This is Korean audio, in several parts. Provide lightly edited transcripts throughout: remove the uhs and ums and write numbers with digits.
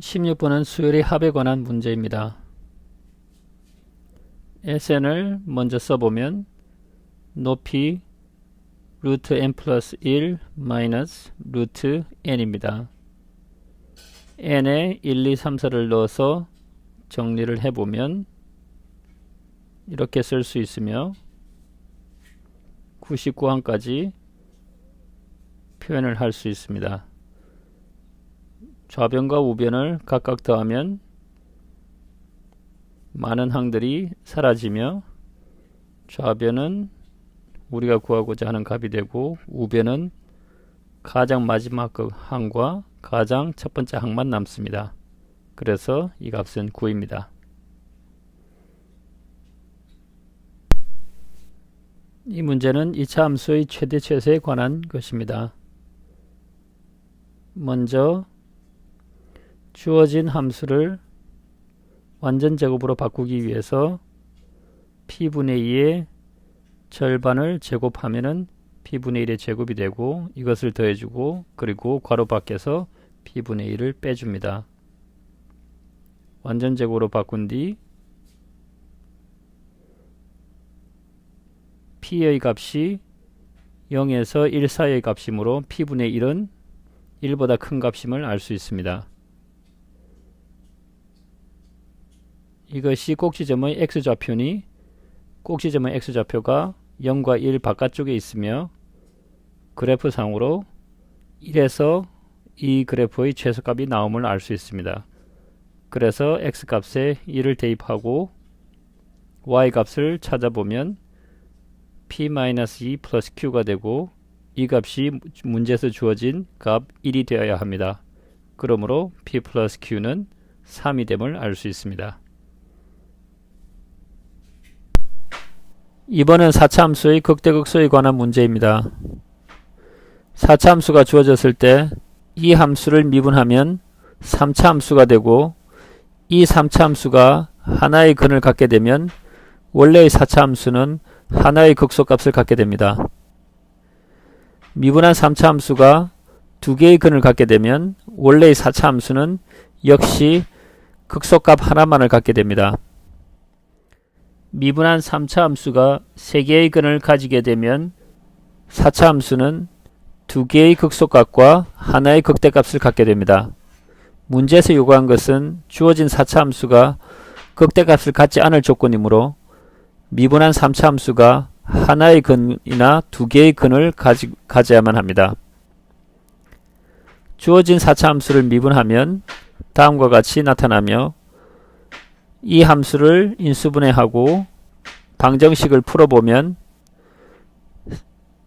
16번은 수열의 합에 관한 문제입니다. SN을 먼저 써보면 높이 루트 n 플러스 1 마이너스 루트 n입니다. n에 1, 2, 3, 4를 넣어서 정리를 해보면 이렇게 쓸 수 있으며 99항까지 표현을 할 수 있습니다. 좌변과 우변을 각각 더하면 많은 항들이 사라지며 좌변은 우리가 구하고자 하는 값이 되고 우변은 가장 마지막 항과 가장 첫 번째 항만 남습니다. 그래서 이 값은 9입니다. 이 문제는 2차 함수의 최대 최소에 관한 것입니다. 먼저 주어진 함수를 완전 제곱으로 바꾸기 위해서 p분의 2의 절반을 제곱하면은 p분의 1의 제곱이 되고 이것을 더해주고 그리고 괄호 밖에서 p분의 1을 빼줍니다. 완전 제곱으로 바꾼 뒤 p의 값이 0에서 1 사이의 값이므로 p분의 1은 1보다 큰 값임을 알 수 있습니다. 이것이 꼭지점의 x좌표니 꼭지점의 x좌표가 0과 1 바깥쪽에 있으며 그래프상으로 1에서 이 그래프의 최소값이 나옴을 알 수 있습니다. 그래서 x값에 1을 대입하고 y값을 찾아보면 p-2 플러스 q가 되고 이 값이 문제에서 주어진 값 1이 되어야 합니다. 그러므로 p 플러스 q는 3이 됨을 알 수 있습니다. 이번은 4차 함수의 극대극소에 관한 문제입니다. 4차 함수가 주어졌을 때 이 함수를 미분하면 3차 함수가 되고 이 3차 함수가 하나의 근을 갖게 되면 원래의 4차 함수는 하나의 극소값을 갖게 됩니다. 미분한 3차 함수가 두 개의 근을 갖게 되면 원래의 4차 함수는 역시 극소값 하나만을 갖게 됩니다. 미분한 3차 함수가 3개의 근을 가지게 되면 4차 함수는 2개의 극소값과 하나의 극대값을 갖게 됩니다. 문제에서 요구한 것은 주어진 4차 함수가 극대값을 갖지 않을 조건이므로 미분한 3차 함수가 하나의 근이나 2개의 근을 가져야만 합니다. 주어진 4차 함수를 미분하면 다음과 같이 나타나며 이 함수를 인수분해하고 방정식을 풀어보면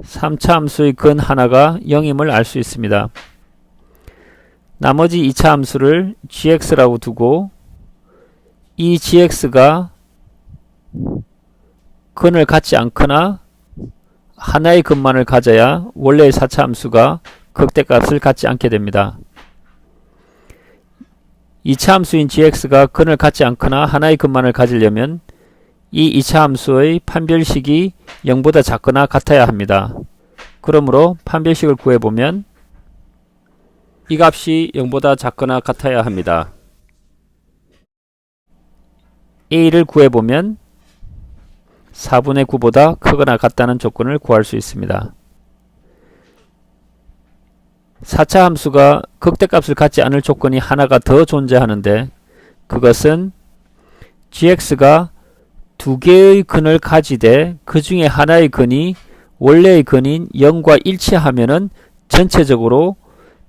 3차 함수의 근 하나가 0임을 알 수 있습니다. 나머지 2차 함수를 gx라고 두고 이 gx가 근을 갖지 않거나 하나의 근만을 가져야 원래의 4차 함수가 극대값을 갖지 않게 됩니다. 2차 함수인 gx가 근을 갖지 않거나 하나의 근만을 가지려면 이 2차 함수의 판별식이 0보다 작거나 같아야 합니다. 그러므로 판별식을 구해보면 이 값이 0보다 작거나 같아야 합니다. a를 구해보면 4분의 9보다 크거나 같다는 조건을 구할 수 있습니다. 4차 함수가 극대값을 갖지 않을 조건이 하나가 더 존재하는데 그것은 gx가 두 개의 근을 가지되 그 중에 하나의 근이 원래의 근인 0과 일치하면은 전체적으로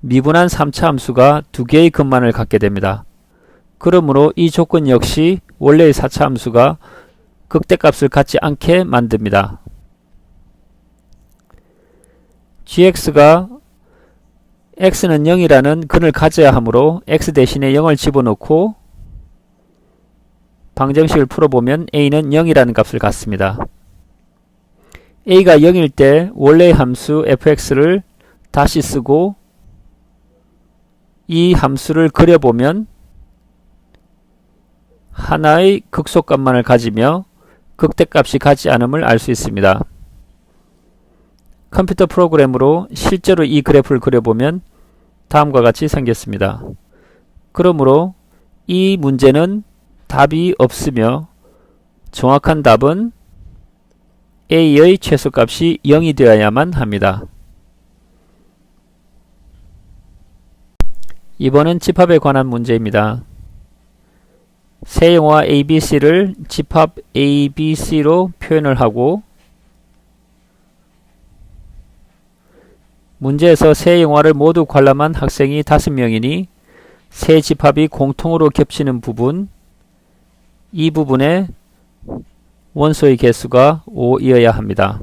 미분한 3차 함수가 두 개의 근만을 갖게 됩니다. 그러므로 이 조건 역시 원래의 4차 함수가 극대값을 갖지 않게 만듭니다. gx가 x는 0이라는 근을 가져야 하므로 x 대신에 0을 집어넣고 방정식을 풀어보면 a는 0이라는 값을 갖습니다. a가 0일 때 원래의 함수 fx를 다시 쓰고 이 함수를 그려보면 하나의 극소값만을 가지며 극대값이 같지 않음을 알 수 있습니다. 컴퓨터 프로그램으로 실제로 이 그래프를 그려보면 다음과 같이 생겼습니다. 그러므로 이 문제는 답이 없으며 정확한 답은 a의 최소값이 0이 되어야만 합니다. 이번은 집합에 관한 문제입니다. 세 영화 ABC를 집합 ABC로 표현을 하고 문제에서 세 영화를 모두 관람한 학생이 5명이니 세 집합이 공통으로 겹치는 부분, 이 부분에 원소의 개수가 5이어야 합니다.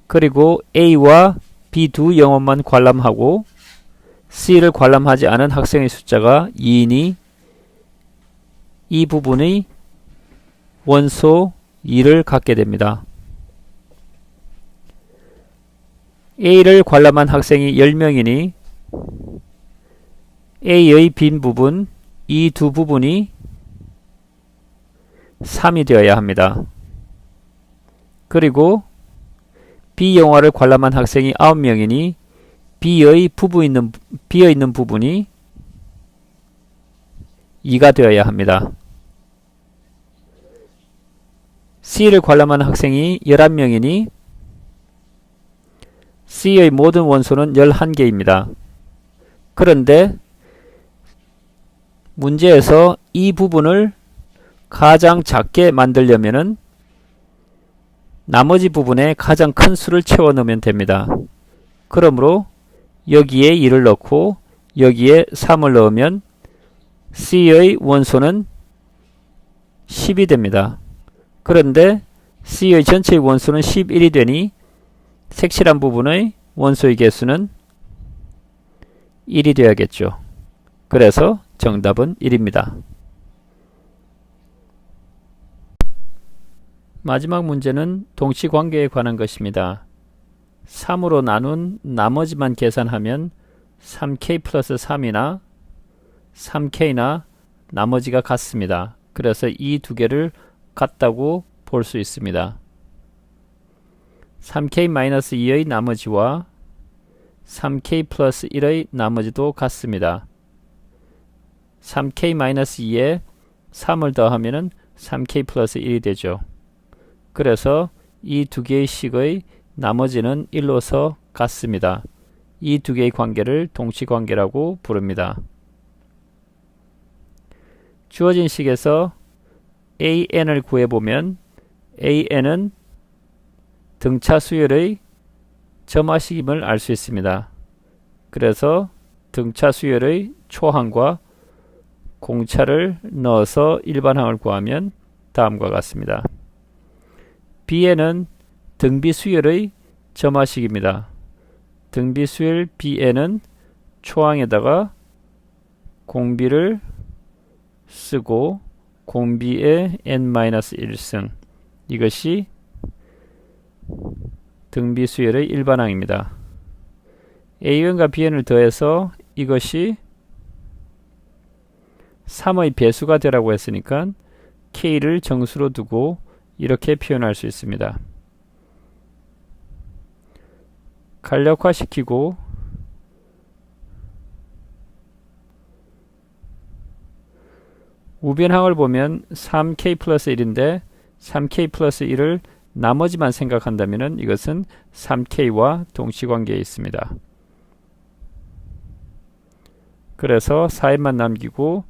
그리고 A와 B 두 영화만 관람하고 C를 관람하지 않은 학생의 숫자가 2이니 이 부분의 원소 2를 갖게 됩니다. A를 관람한 학생이 10명이니 A의 빈 부분, 이 두 부분이 3이 되어야 합니다. 그리고 B 영화를 관람한 학생이 9명이니 B의 비어있는 부분이 2가 되어야 합니다. C를 관람한 학생이 11명이니 C의 모든 원소는 11개입니다. 그런데 문제에서 이 부분을 가장 작게 만들려면은 나머지 부분에 가장 큰 수를 채워 넣으면 됩니다. 그러므로 여기에 2를 넣고 여기에 3을 넣으면 C의 원소는 10이 됩니다. 그런데 C의 전체의 원소는 11이 되니 색칠한 부분의 원소의 개수는 1이 되어야겠죠. 그래서 정답은 1입니다. 마지막 문제는 동시관계에 관한 것입니다. 3으로 나눈 나머지만 계산하면 3k 플러스 3이나 3k나 나머지가 같습니다. 그래서 이 두 개를 같다고 볼 수 있습니다. 3k-2의 나머지와 3k 플러스 1의 나머지도 같습니다. 3k-2에 3을 더하면 3k 플러스 1이 되죠. 그래서 이 두 개의 식의 나머지는 1로서 같습니다. 이 두 개의 관계를 동시관계라고 부릅니다. 주어진 식에서 AN을 구해보면 AN은 등차 수열의 점화식임을 알 수 있습니다. 그래서 등차 수열의 초항과 공차를 넣어서 일반항을 구하면 다음과 같습니다. Bn은 등비 수열의 점화식입니다. 등비 수열 Bn은 초항에다가 공비를 쓰고 공비의 n-1승, 이것이 등비 수열의 일반항입니다. AN과 BN을 더해서 이것이 3의 배수가 되라고 했으니까 K를 정수로 두고 이렇게 표현할 수 있습니다. 간략화시키고 우변항을 보면 3k 플러스 1인데 3k 플러스 1을 나머지만 생각한다면 이것은 3k와 동시관계에 있습니다. 그래서 4인만 남기고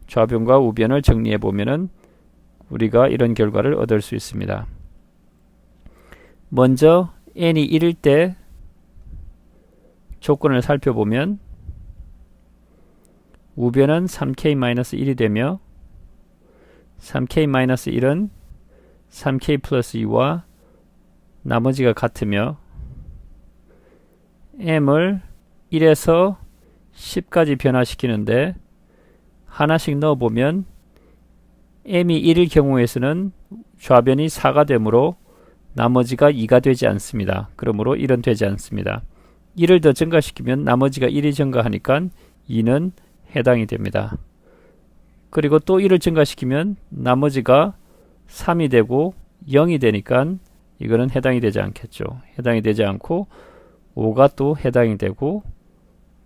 좌변과 우변을 정리해 보면 우리가 이런 결과를 얻을 수 있습니다. 먼저 n이 1일 때 조건을 살펴보면 우변은 3k-1이 되며 3k-1은 3k 플러스 2와 나머지가 같으며 m을 1에서 10까지 변화시키는데 하나씩 넣어보면 m이 1일 경우에서는 좌변이 4가 되므로 나머지가 2가 되지 않습니다. 그러므로 1은 되지 않습니다. 1을 더 증가시키면 나머지가 1이 증가하니까 2는 해당이 됩니다. 그리고 또 1을 증가시키면 나머지가 3이 되고 0이 되니까 이거는 해당이 되지 않겠죠. 해당이 되지 않고 5가 또 해당이 되고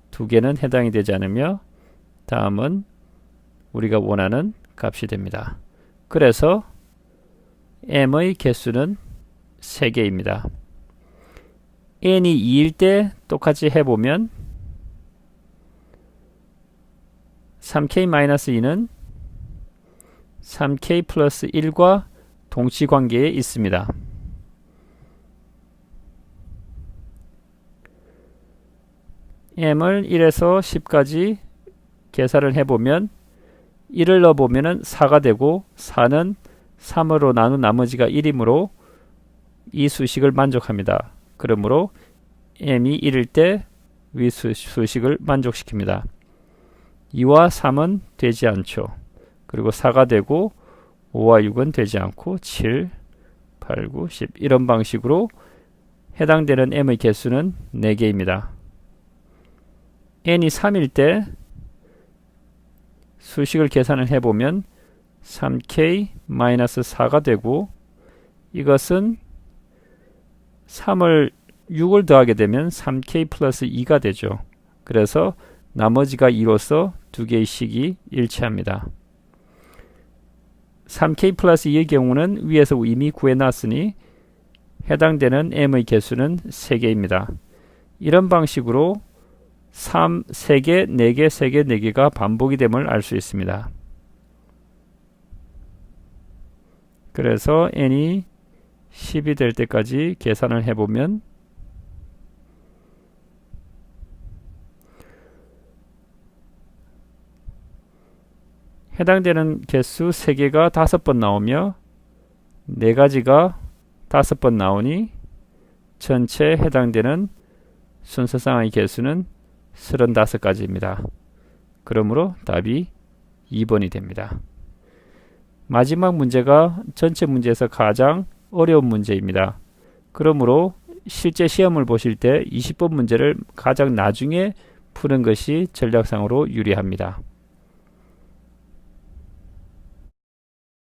두 개는 해당이 되지 않으며 다음은 우리가 원하는 값이 됩니다. 그래서 m의 개수는 3개입니다. n이 2일 때 똑같이 해보면 3k-2는 3k 플러스 1과 동치관계에 있습니다. m을 1에서 10까지 계산을 해보면 1을 넣어보면 4가 되고 4는 3으로 나눈 나머지가 1이므로 이 수식을 만족합니다. 그러므로 m이 1일 때 위 수식을 만족시킵니다. 2와 3은 되지 않죠. 그리고 4가 되고 5와 6은 되지 않고 7, 8, 9, 10 이런 방식으로 해당되는 m의 개수는 4개입니다. n이 3일 때 수식을 계산을 해보면 3k-4가 되고 이것은 6을 더하게 되면 3k 플러스 2가 되죠. 그래서 나머지가 2로서 두 개의 식이 일치합니다. 3k 플러스 2의 경우는 위에서 이미 구해놨으니 해당되는 m의 개수는 3개입니다. 이런 방식으로 3, 3개, 4개, 3개, 4개가 반복이 됨을 알 수 있습니다. 그래서 n이 10이 될 때까지 계산을 해보면 해당되는 개수 3개가 5번 나오며 4가지가 5번 나오니 전체 해당되는 순서상의 개수는 35가지입니다. 그러므로 답이 2번이 됩니다. 마지막 문제가 전체 문제에서 가장 어려운 문제입니다. 그러므로 실제 시험을 보실 때 20번 문제를 가장 나중에 푸는 것이 전략상으로 유리합니다.